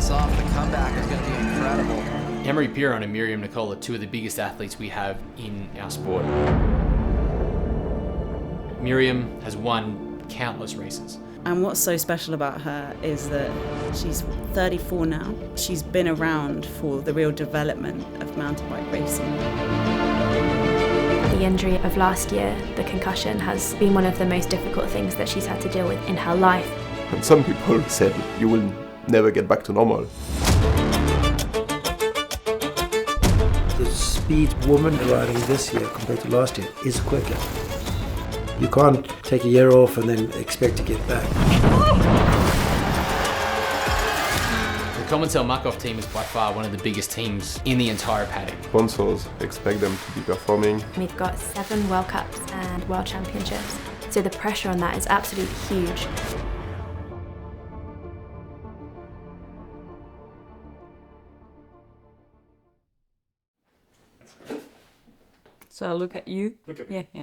this off. The comeback is going to be incredible. Emery Piron and Miriam Nicole are two of the biggest athletes we have in our sport. Miriam has won countless races. And what's so special about her is that she's 34 now. She's been around for the real development of mountain bike racing. The injury of last year, the concussion, has been one of the most difficult things that she's had to deal with in her life. And some people said, you will never get back to normal. The speed woman riding this year compared to last year is quicker. You can't take a year off and then expect to get back. The Commencal Markov team is by far one of the biggest teams in the entire paddock. Sponsors expect them to be performing. We've got 7 World Cups and World Championships, so the pressure on that is absolutely huge. So I'll look at you. Look at me. Yeah.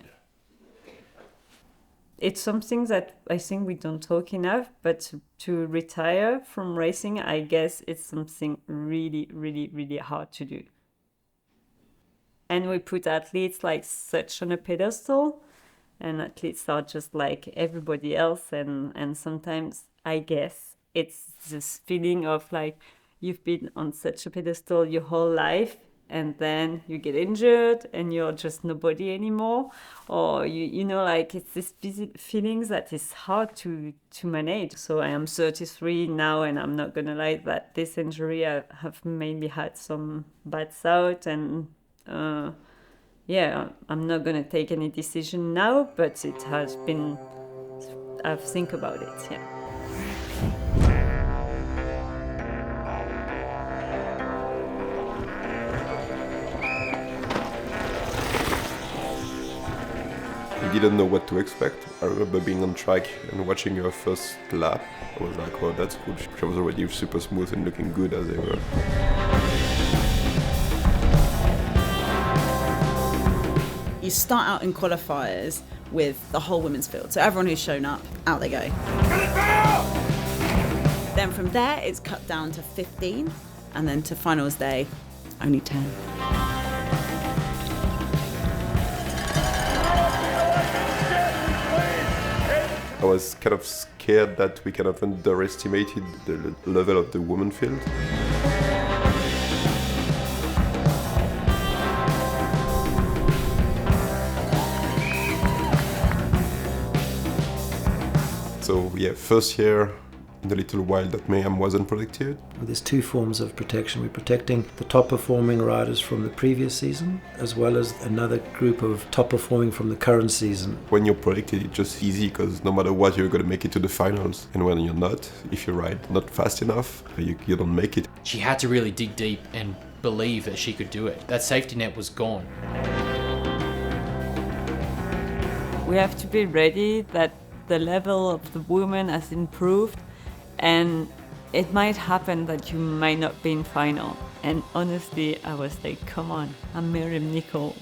It's something that I think we don't talk enough, but to retire from racing, I guess it's something really, really, really hard to do. And we put athletes like such on a pedestal, and athletes are just like everybody else. And sometimes I guess it's this feeling of like you've been on such a pedestal your whole life, and then you get injured and you're just nobody anymore, or you know, like it's this feelings that is hard to manage. So I am 33 now, and I'm not gonna lie that this injury I have maybe had some bad thought, and I'm not gonna take any decision now, but it has been, I've think about it. I didn't know what to expect. I remember being on track and watching her first lap. I was like, oh, that's good. She was already super smooth and looking good as ever. You start out in qualifiers with the whole women's field. So everyone who's shown up, out they go. Then from there, it's cut down to 15. And then to finals day, only 10. I was kind of scared that we kind of underestimated the level of the women field. So yeah, first year in the little while that Mayhem wasn't protected. There's 2 forms of protection. We're protecting the top performing riders from the previous season, as well as another group of top performing from the current season. When you're protected, it's just easy because no matter what, you're going to make it to the finals. And when you're not, if you ride not fast enough, you don't make it. She had to really dig deep and believe that she could do it. That safety net was gone. We have to be ready that the level of the women has improved, and it might happen that you might not be in final. And honestly, I was like, come on, I'm Miriam Nicole.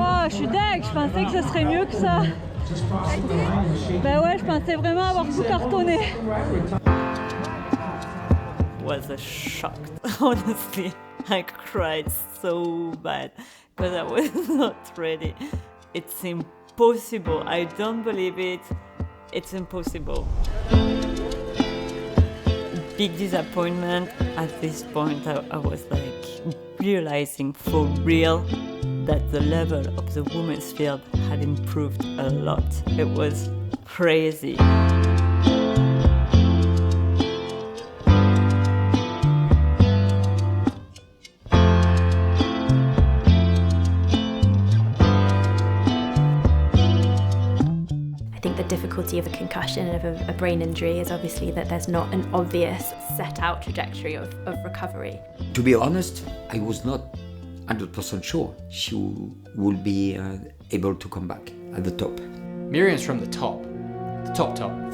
Oh, je suis deg, je pensais que ce serait mieux que ça. Ben ouais, je pensais vraiment avoir tout cartonné. Was a shock, honestly. I cried so bad because I was not ready. It's impossible. I don't believe it. It's impossible. Big disappointment. At this point, I was like realizing for real that the level of the women's field had improved a lot. It was crazy. I think the difficulty of a concussion and of a brain injury is obviously that there's not an obvious set out trajectory of recovery. To be honest, I was not 100% sure she would be able to come back at the top. Miriam's from the top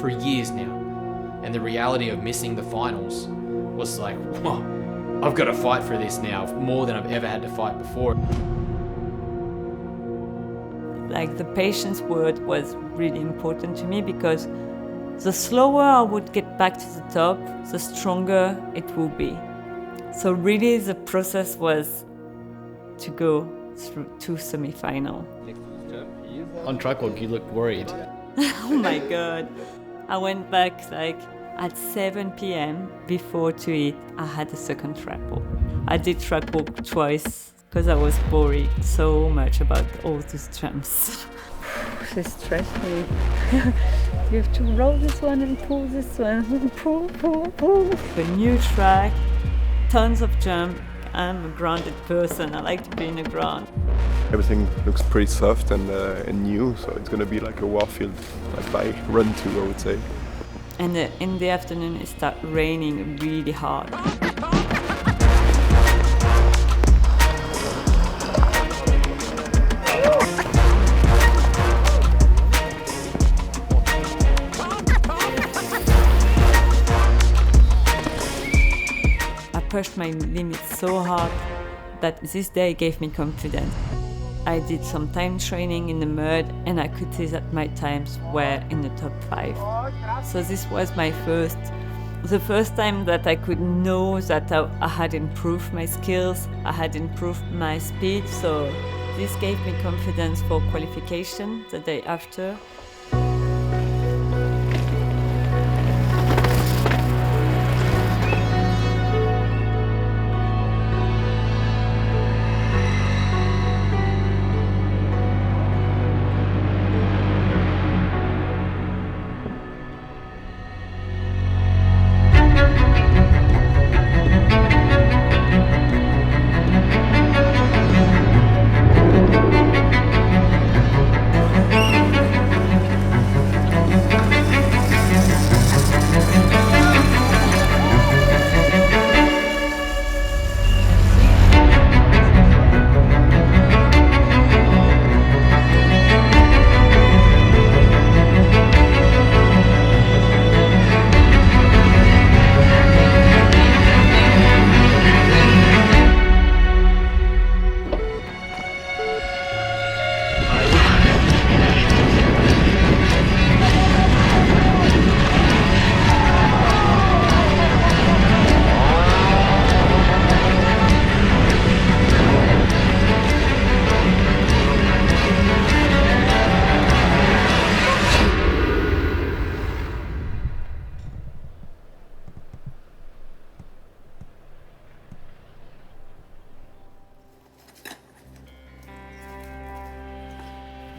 for years now. And the reality of missing the finals was like, whoa, I've got to fight for this now more than I've ever had to fight before. Like the patient's word was really important to me, because the slower I would get back to the top, the stronger it will be. So really the process was to go through to semi-final. On track walk, you look worried. Oh my God. I went back like at 7 p.m. before to eat. I had a second track walk. I did track walk twice because I was worried so much about all these jumps. They stress me. You have to roll this one and pull this one. Pull. A new track, tons of jump. I'm a grounded person. I like to be in the ground. Everything looks pretty soft and new, so it's gonna be like a war field, like by run 2, I would say. And in the afternoon it started raining really hard. I pushed my limits so hard that this day gave me confidence. I did some time training in the mud, and I could see that my times were in the top 5. So this was the first time that I could know that I had improved my skills, I had improved my speed. So this gave me confidence for qualification the day after.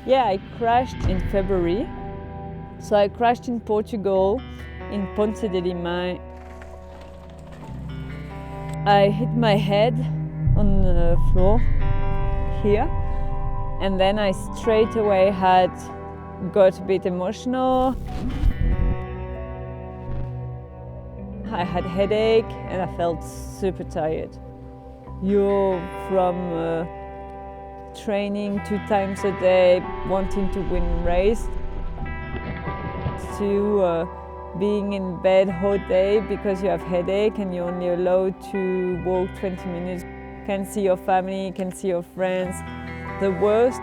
Yeah, I crashed in February. So I crashed in Portugal, in Ponce de Lima. I hit my head on the floor here, and then I straight away got a bit emotional. I had a headache and I felt super tired. You're from training 2 times a day, wanting to win a race, to being in bed all day because you have headache and you're only allowed to walk 20 minutes. You can see your family, you can see your friends. The worst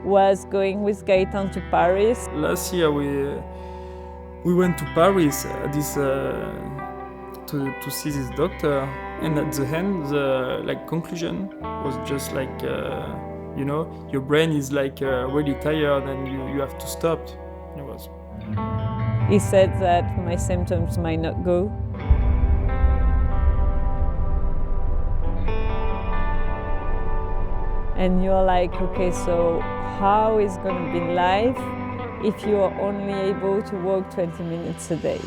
was going with Gaëtan to Paris. Last year we went to Paris to see this doctor, and at the end the conclusion was just your brain is really tired and you have to stop. It was. He said that my symptoms might not go. And you're like, okay, so how is going to be life if you are only able to walk 20 minutes a day?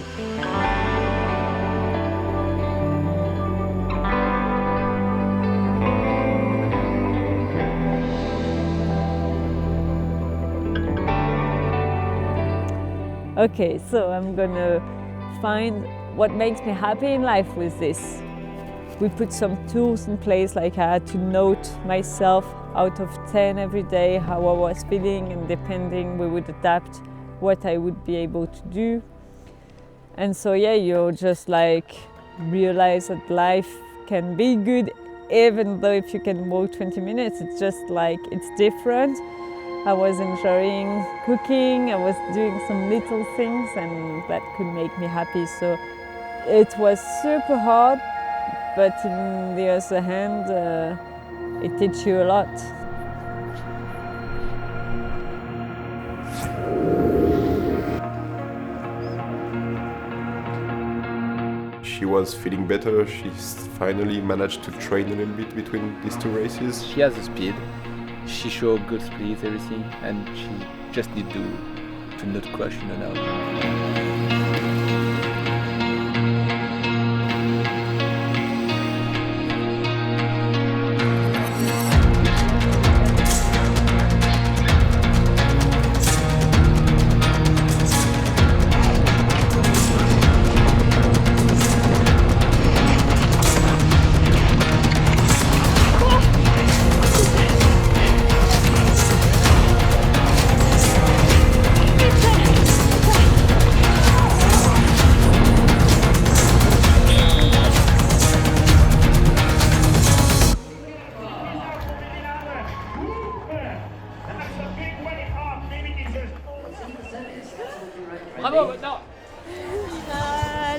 okay, so I'm gonna find what makes me happy in life with this. We put some tools in place, like I had to note myself out of 10 every day, how I was feeling, and depending, we would adapt what I would be able to do. And so yeah, you just like realize that life can be good even though if you can walk 20 minutes, it's just like, it's different. I was enjoying cooking, I was doing some little things and that could make me happy. So it was super hard, but on the other hand, it teaches you a lot. She was feeling better. She finally managed to train a little bit between these two races. She has the speed. She showed good speed, everything, and she just need to not crush in and out.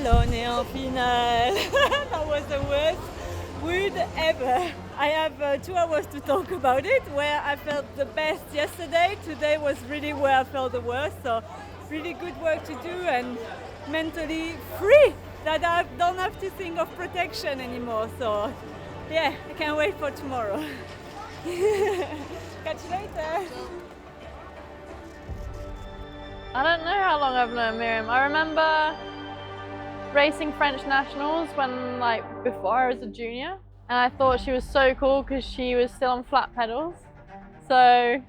On est en finale. That was the worst word ever. I have 2 hours to talk about it. Where I felt the best yesterday, today was really where I felt the worst. So really good work to do and mentally free, that I don't have to think of protection anymore. So yeah, I can't wait for tomorrow. Catch you later. I don't know how long I've known Miriam. I remember racing French nationals when, like, before I was a junior, and I thought she was so cool because she was still on flat pedals. So I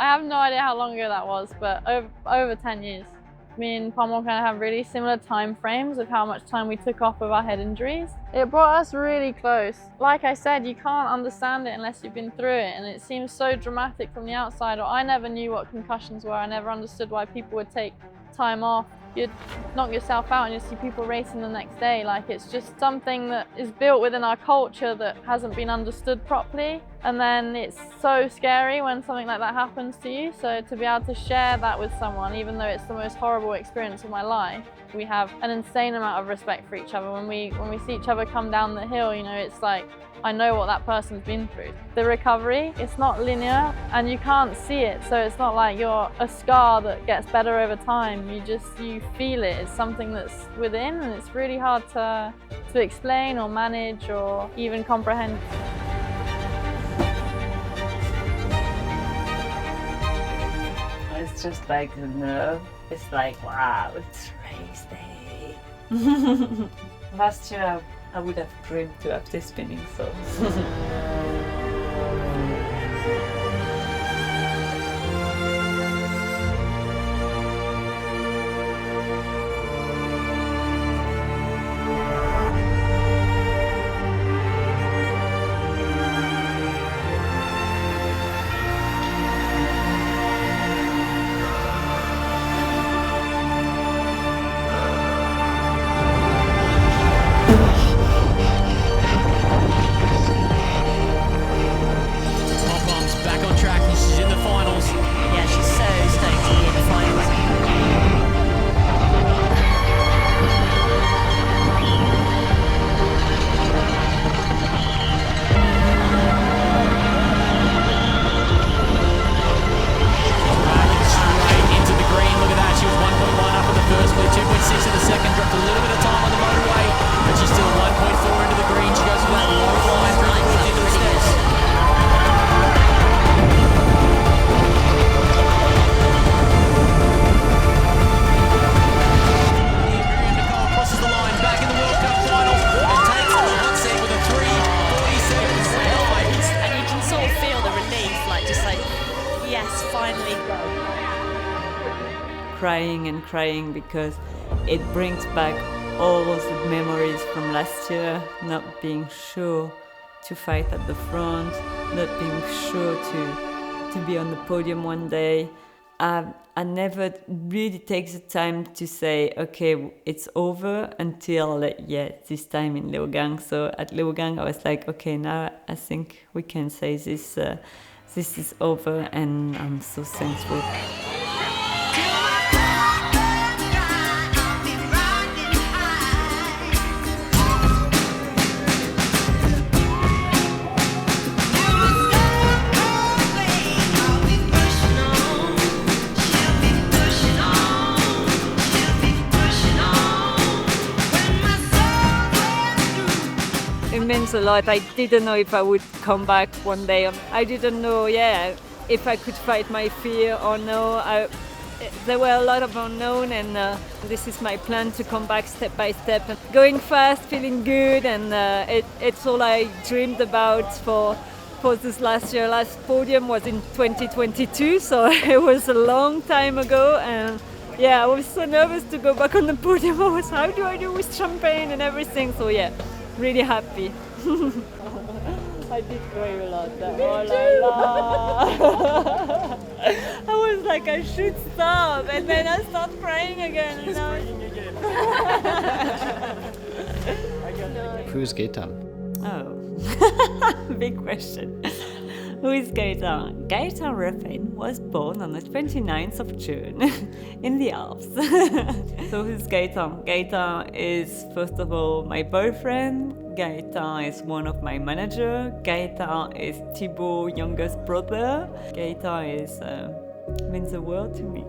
have no idea how long ago that was, but over 10 years. Me and Pommel kind of have really similar time frames of how much time we took off with our head injuries. It brought us really close. Like I said, you can't understand it unless you've been through it, and it seems so dramatic from the outside. Or I never knew what concussions were. I never understood why people would take time off. You'd knock yourself out and you see people racing the next day. Like, it's just something that is built within our culture that hasn't been understood properly. And then it's so scary when something like that happens to you. So to be able to share that with someone, even though it's the most horrible experience of my life, we have an insane amount of respect for each other. When we see each other come down the hill, you know, it's like, I know what that person's been through. The recovery, it's not linear and you can't see it. So it's not like you're a scar that gets better over time. You feel it. It's something that's within, and it's really hard to explain or manage or even comprehend. It's just like the nerve. It's like, wow, it's race day. Last year I would have dreamed to have this spinning, so. crying and crying because it brings back all the memories from last year, not being sure to fight at the front, not being sure to be on the podium one day. I never really take the time to say, okay, it's over until, this time in Leogang. So at Leogang, I was like, okay, now I think we can say this is over, and I'm so thankful. It means a lot. I didn't know if I would come back one day. I didn't know, if I could fight my fear or no. There were a lot of unknown, and this is my plan to come back step by step. Going fast, feeling good, and it's all I dreamed about for this last year. Last podium was in 2022, so it was a long time ago. And I was so nervous to go back on the podium. How do I do with champagne and everything? So really happy. I did cry a lot. I was like, I should stop, and then I started crying again. Who's Gaëtan? Oh, big question. Who is Gaëtan? Gaëtan Ruffin was born on the 29th of June in the Alps. So who's Gaëtan? Gaëtan is, first of all, my boyfriend. Gaëtan is one of my managers. Gaëtan is Thibaut's youngest brother. Gaëtan means the world to me.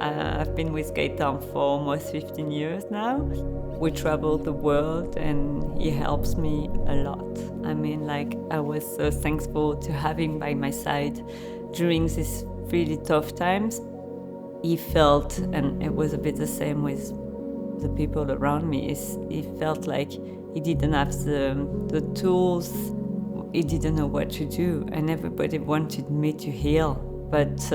I've been with Gaëtan for almost 15 years now. We travel the world and he helps me a lot. I was so thankful to have him by my side during these really tough times. He felt, and it was a bit the same with the people around me, he felt like he didn't have the tools, he didn't know what to do, and everybody wanted me to heal, but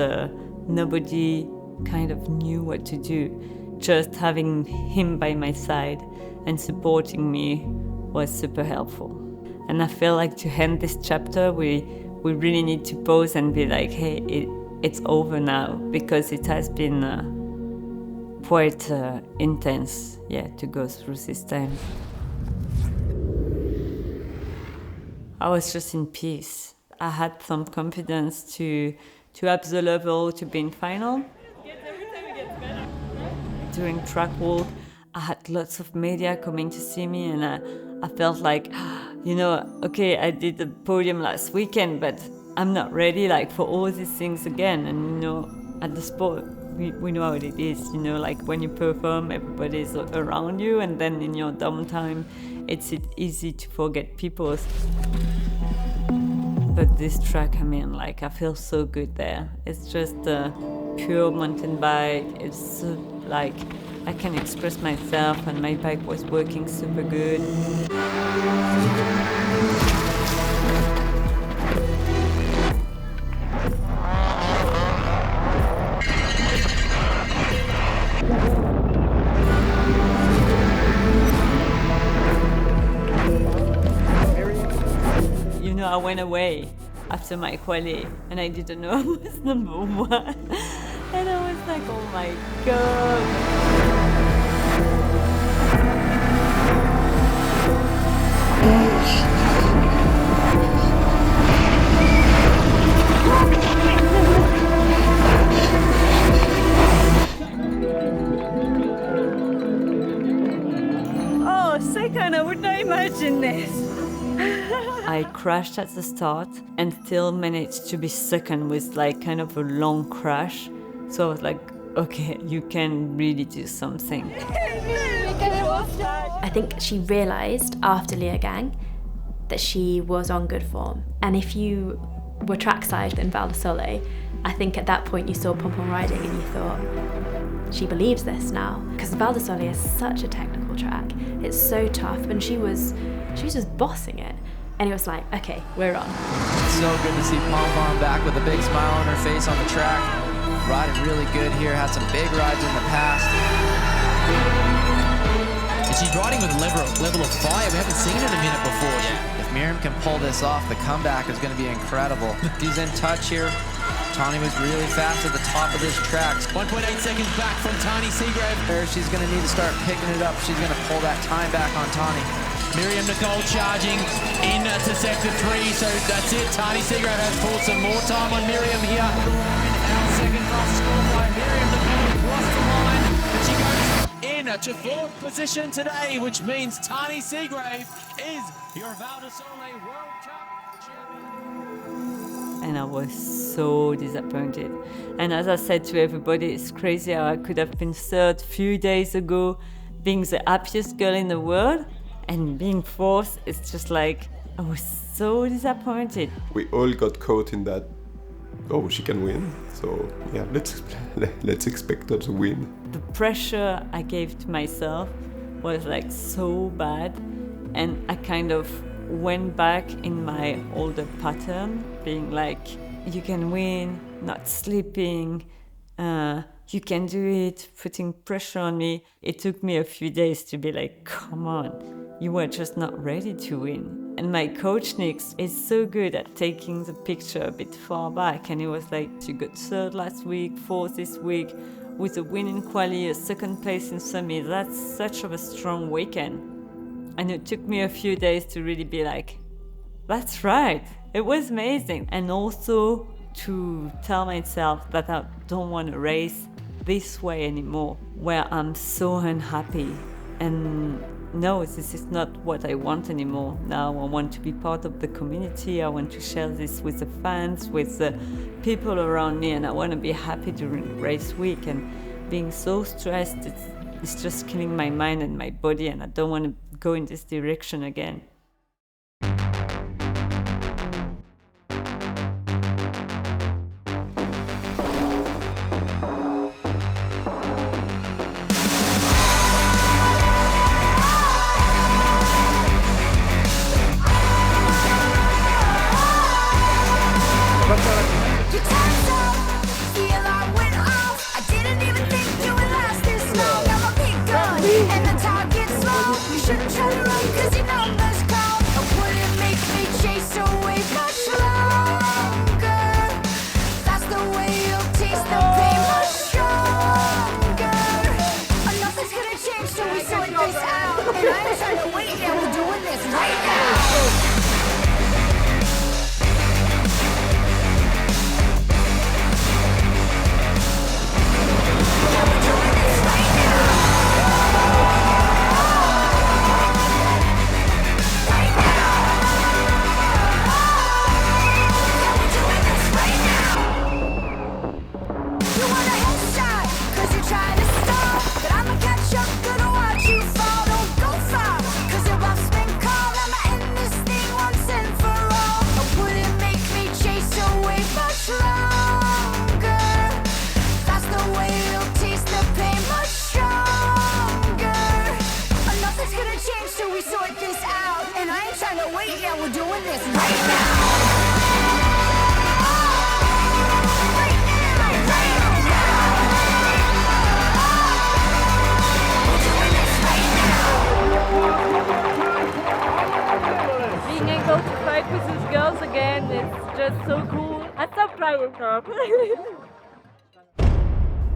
nobody kind of knew what to do. Just having him by my side and supporting me was super helpful. And I feel like to end this chapter, we really need to pause and be like, hey, it's over now, because it has been quite intense, to go through this time. I was just in peace. I had some confidence to up the level, to be in final. During track walk, I had lots of media coming to see me, and I felt like, okay, I did the podium last weekend, but I'm not ready for all these things again. And at the sport, we know how it is. When you perform, everybody's around you, and then in your downtime, it's easy to forget people. But this track, I feel so good there. It's just a pure mountain bike. It's I can express myself, and my bike was working super good. I went away after my quali, and I didn't know I was number one. And I was like, oh my God. Oh, second, I would not imagine this. I crashed at the start and still managed to be second with kind of a long crash. So I was like, okay, you can really do something. I think she realised after Leogang that she was on good form. And if you were trackside in Val di Sole, I think at that point you saw Pom Pom riding and you thought, she believes this now. Because Val di Sole is such a technical track. It's so tough, and she was just bossing it. And it was like, okay, we're on. It's so good to see Pom Pom back with a big smile on her face on the track. riding really good here, had some big rides in the past. And she's riding with a level of fire we haven't seen in a minute before. Yeah. If Miriam can pull this off, the comeback is going to be incredible. She's in touch here. Tani was really fast at the top of this track. 1.8 seconds back from Tani Seagrave. She's going to need to start picking it up. She's going to pull that time back on Tani. Miriam Nicole charging into sector 3, so that's it. Tani Seagrave has pulled some more time on Miriam here. Our second fast score by Miriam Nicole across the line. And she goes to 4th position today, which means Tani Seagrave is your Val di Sole World Cup champion. And I was so disappointed. And as I said to everybody, it's crazy how I could have been third few days ago, being the happiest girl in the world, and being fourth. It's just like, I was so disappointed. We all got caught in that, oh, she can win. So yeah, let's expect her to win. The pressure I gave to myself was like so bad, and I kind of went back in my older pattern, being like, you can win, not sleeping, you can do it, putting pressure on me. It took me a few days to be like, come on, you were just not ready to win. And my coach, Nix, is so good at taking the picture a bit far back. And he was like, you got third last week, fourth this week, with a win in quali, a second place in semi. That's such of a strong weekend. And it took me a few days to really be like, that's right, it was amazing. And also to tell myself that I don't want to race this way anymore, where I'm so unhappy. And no, this is not what I want anymore. Now I want to be part of the community. I want to share this with the fans, with the people around me, and I want to be happy during race week. And being so stressed, it's just killing my mind and my body, and I don't want to go in this direction again.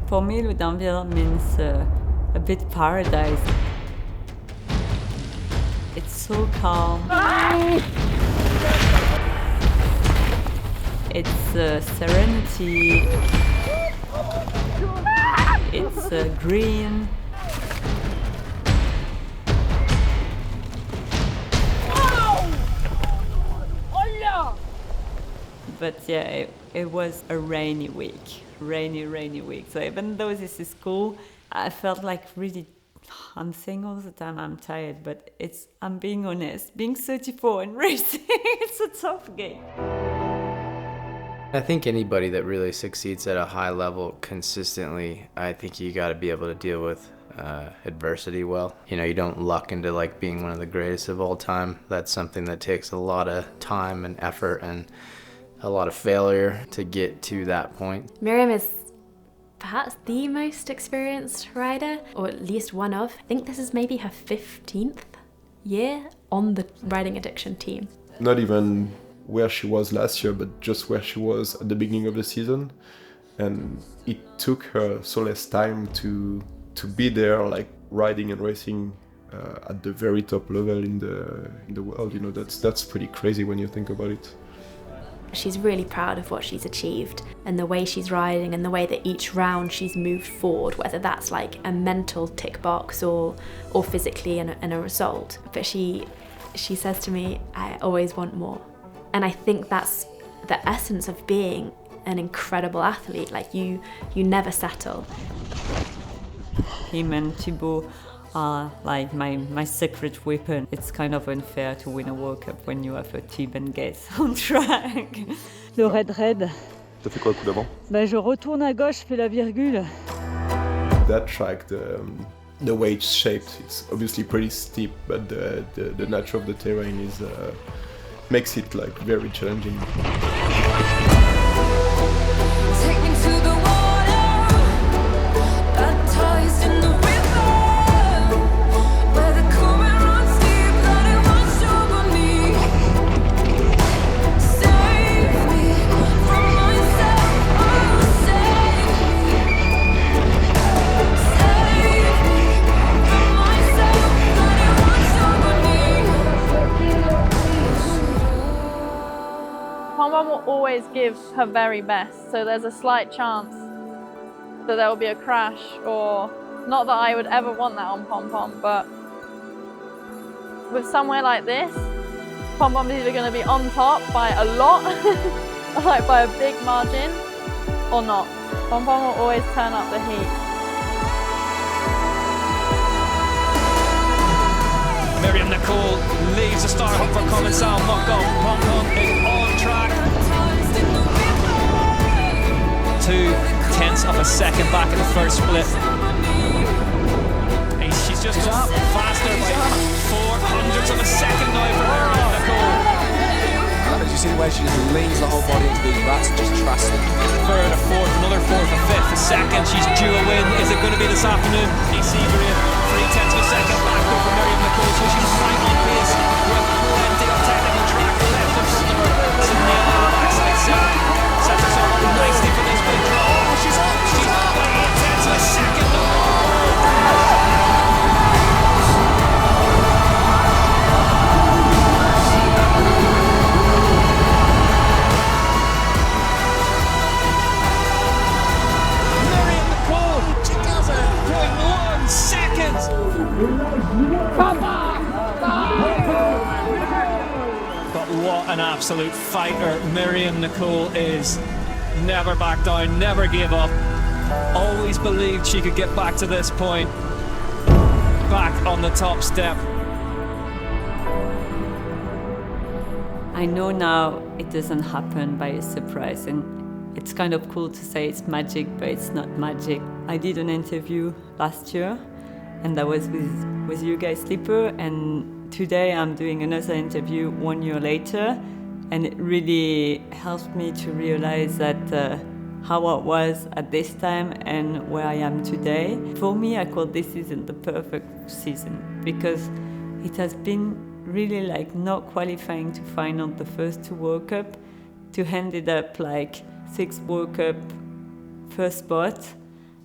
For me, Ludanville means a bit paradise. It's so calm. It's serenity. It's green. But yeah, it was a rainy week. Rainy week. So even though this is cool, I felt like really, I'm saying all the time I'm tired, but I'm being honest. Being 34 and racing, it's a tough game. I think anybody that really succeeds at a high level consistently, I think you got to be able to deal with adversity well. You know, you don't luck into like being one of the greatest of all time. That's something that takes a lot of time and effort and a lot of failure to get to that point. Miriam is perhaps the most experienced rider, or at least one of. I think this is maybe her 15th year on the Riding Addiction team. Not even where she was last year, but just where she was at the beginning of the season. And it took her so less time to be there, like riding and racing at the very top level in the world. You know, that's pretty crazy when you think about it. She's really proud of what she's achieved and the way she's riding and the way that each round she's moved forward, whether that's like a mental tick box or physically in a result. But she says to me, I always want more. And I think that's the essence of being an incredible athlete. Like you never settle. Him and Thibaut are like my secret weapon. It's kind of unfair to win a World Cup when you have a Tib and Guess on track. Le Red. T'as fait quoi le coup d'avant? Je retourne à gauche, fais la virgule. That track, the way it's shaped, it's obviously pretty steep, but the nature of the terrain is makes it like very challenging. Pom will always give her very best, so there's a slight chance that there will be a crash, or not that I would ever want that on Pom Pom, but with somewhere like this, Pom Pom's either going to be on top by a lot, like by a big margin, or not. Pom Pom will always turn up the heat. Miriam Nicole leaves the start for Commencal Mokov. Pom Pom is on track. 0.2 of a second back in the first split. She's just up faster by 0.04 of a second now for Miriam Nicole. Did you see the way she just leans the whole body into these rats and just trusts them? Third, a fourth, another fourth, a fifth, a second. She's due a win. Is it going to be this afternoon? DC Green, 0.3 of a second back over Miriam Nicole, so she's right on pace with plenty of technical track left in front of her. To nail the backside set. Sets herself up nicely for this big draw. Oh, she's up! She's up by 0.8 of a second. But what an absolute fighter Miriam Nicole is. Never back down, never gave up. Always believed she could get back to this point. Back on the top step. I know now it doesn't happen by a surprise, and it's kind of cool to say it's magic, but it's not magic. I did an interview last year, and that was with you guys, Slipper, and today I'm doing another interview 1 year later, and it really helped me to realize that how I was at this time and where I am today. For me, I call this season the perfect season, because it has been really like not qualifying to final the first 2 World Cup, to end it up like 6 World Cup first spot.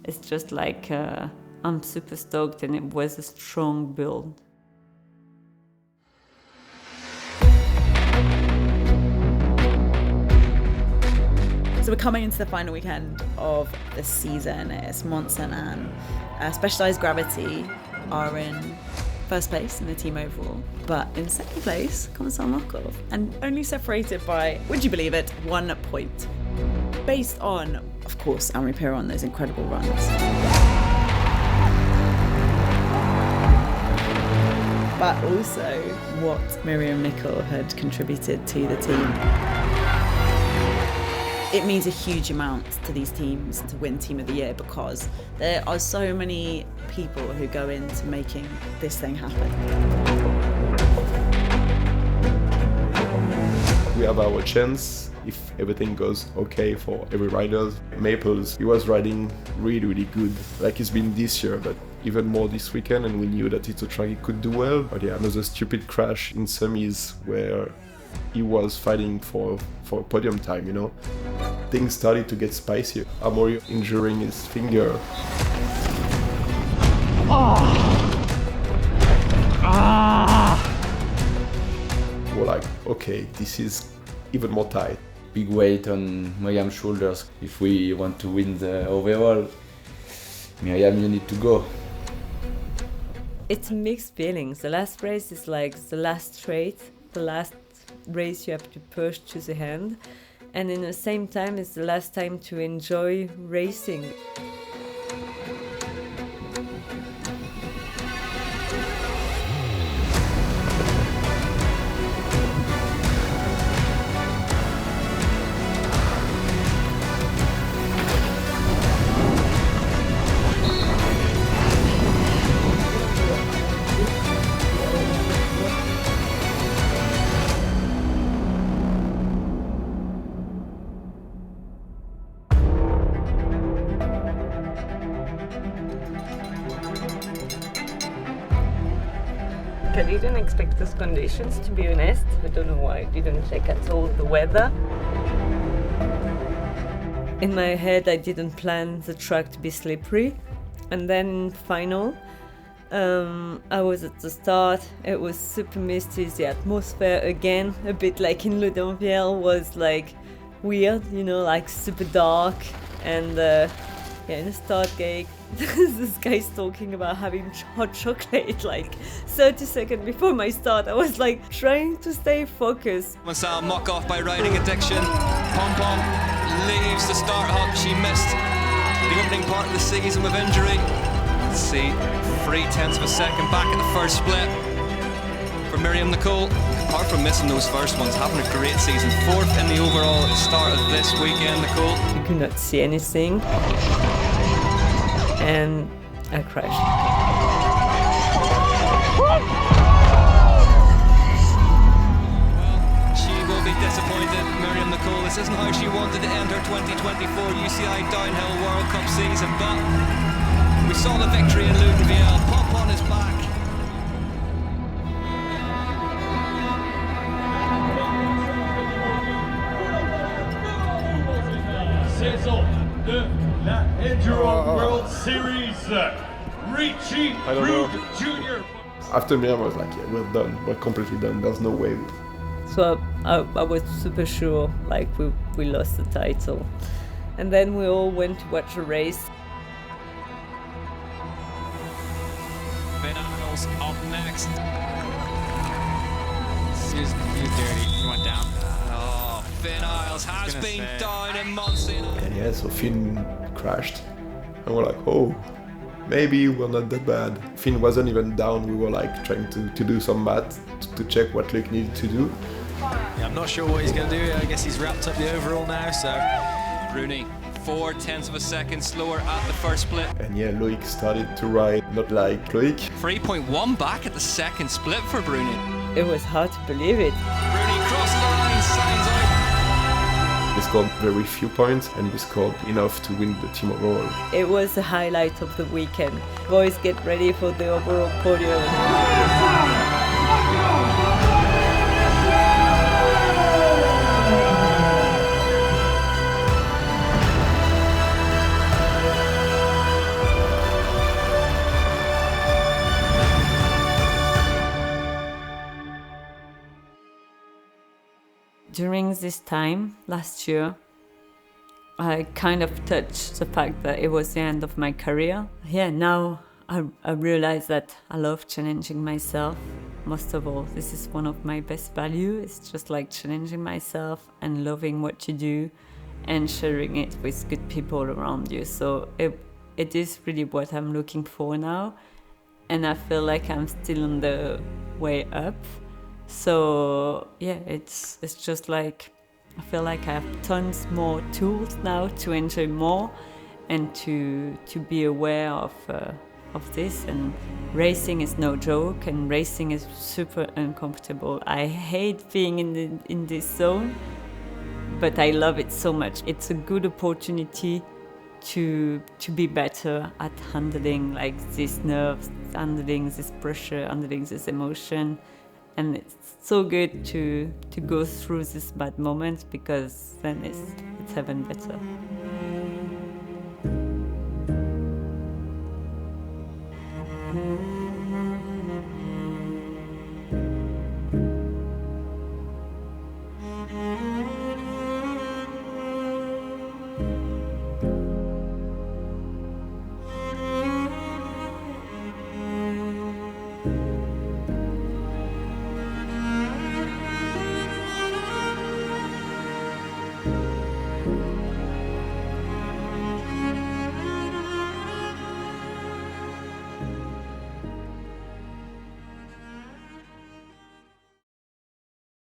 It's just like I'm super stoked, and it was a strong build. So we're coming into the final weekend of the season. It's Mont Saint-Anne. Specialized Gravity are in first place in the team overall, but in second place, Commencal Mokov, and only separated by, would you believe it, 1 point. Based on, of course, Amaury Piron, those incredible runs. But also what Miriam Nicole had contributed to the team. It means a huge amount to these teams to win Team of the Year, because there are so many people who go into making this thing happen. We have our chance. if everything goes okay for every rider. Maples, he was riding really good, like he's been this year, but even more this weekend, and we knew that it's a track he could do well. But yeah, another stupid crash in semis where he was fighting for podium time, you know. Things started to get spicier. Amaury injuring his finger. We're like, okay, this is even more tight. Big weight on Miriam's shoulders. If we want to win the overall, Miriam, you need to go. It's mixed feelings. The last race is like the last straight, the last race you have to push to the end, and in the same time it's the last time to enjoy racing. I didn't expect those conditions, to be honest. I don't know why I didn't check at all the weather. In my head, I didn't plan the track to be slippery. And then in final, I was at the start. It was super misty. The atmosphere, again, a bit like in Le Denviel, was like weird, you know, like super dark. And in the start gate, this guy's talking about having hot chocolate like 30 seconds before my start. I was like trying to stay focused. Marcel mock off by riding addiction. Pom Pom leaves the start hop. She missed the opening part of the season with injury. Let's see, 0.3 of a second back at the first split for Myriam Nicole. Apart from missing those first ones, having a great season. 4th in the overall start of this weekend, Nicole. You could not see anything. And I crashed. Well, she will be disappointed, Myriam Nicole. This isn't how she wanted to end her 2024 UCI Downhill World Cup season, but we saw the victory in Le Denviel. Pop on his back. Saison de la Enduro World Series, Richie Rude Jr. After Miriam, I was like, yeah, we're done. We're completely done. There's no way. So I was super sure, like we lost the title. And then we all went to watch a race. Ben Isles up next. Susan, you dirty. You went down. Oh, Finn Isles has been down in Monsignor. And yeah, so Finn crashed. And we're like, oh, maybe we're not that bad. Finn wasn't even down. We were like trying to do some math to check what Luke needed to do. Yeah, I'm not sure what he's going to do. I guess he's wrapped up the overall now, so... Bruni, 0.4 of a second slower at the first split. And yeah, Loic started to ride not like Loic. 3.1 back at the second split for Bruni. It was hard to believe it. Bruni crosses the line, signs out. We scored very few points and we scored enough to win the team overall. It was the highlight of the weekend. Boys, get ready for the overall podium. During this time, last year, I kind of touched the fact that it was the end of my career. Yeah, now I realize that I love challenging myself. Most of all, this is one of my best values. It's just like challenging myself and loving what you do and sharing it with good people around you. So it is really what I'm looking for now. And I feel like I'm still on the way up. So yeah, it's just like I feel like I have tons more tools now to enjoy more and to be aware of this. And racing is no joke, and racing is super uncomfortable. I hate being in this zone, but I love it so much. It's a good opportunity to be better at handling like these nerves, handling this pressure, handling this emotion. And it's so good to go through this bad moments, because then it's even better.